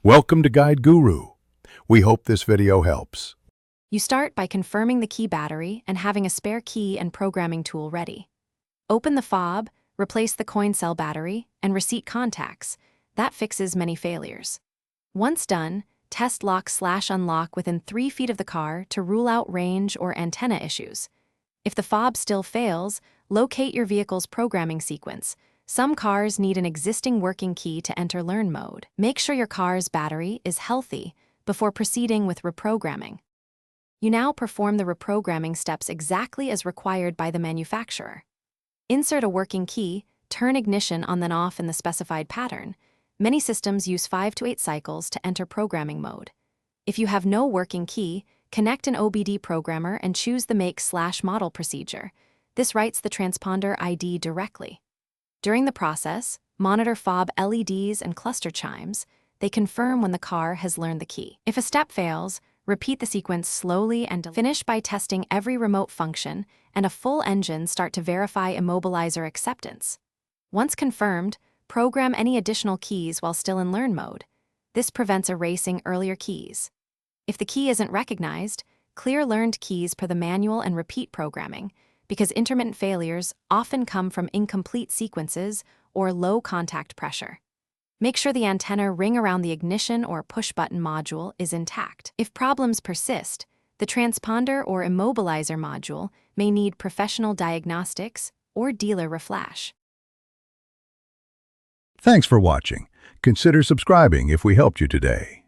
Welcome to Guide Guru. We hope this video helps. You start by confirming the key battery and having a spare key and programming tool ready. Open the fob, replace the coin cell battery, and receipt contacts. That fixes many failures. Once done, test lock/unlock within 3 feet of the car to rule out range or antenna issues. If the fob still fails, locate your vehicle's programming sequence. Some cars need an existing working key to enter learn mode. Make sure your car's battery is healthy before proceeding with reprogramming. You now perform the reprogramming steps exactly as required by the manufacturer. Insert a working key, turn ignition on then off in the specified pattern. Many systems use 5 to 8 cycles to enter programming mode. If you have no working key, connect an OBD programmer and choose the make/model procedure. This writes the transponder ID directly. During the process, monitor fob LEDs and cluster chimes. They confirm when the car has learned the key. If a step fails, repeat the sequence slowly and finish by testing every remote function and a full engine start to verify immobilizer acceptance. Once confirmed, program any additional keys while still in learn mode. This prevents erasing earlier keys. If the key isn't recognized, clear learned keys per the manual and repeat programming, because intermittent failures often come from incomplete sequences or low contact pressure. Make sure the antenna ring around the ignition or push-button module is intact. If problems persist, the transponder or immobilizer module may need professional diagnostics or dealer reflash. Thanks for watching. Consider subscribing if we helped you today.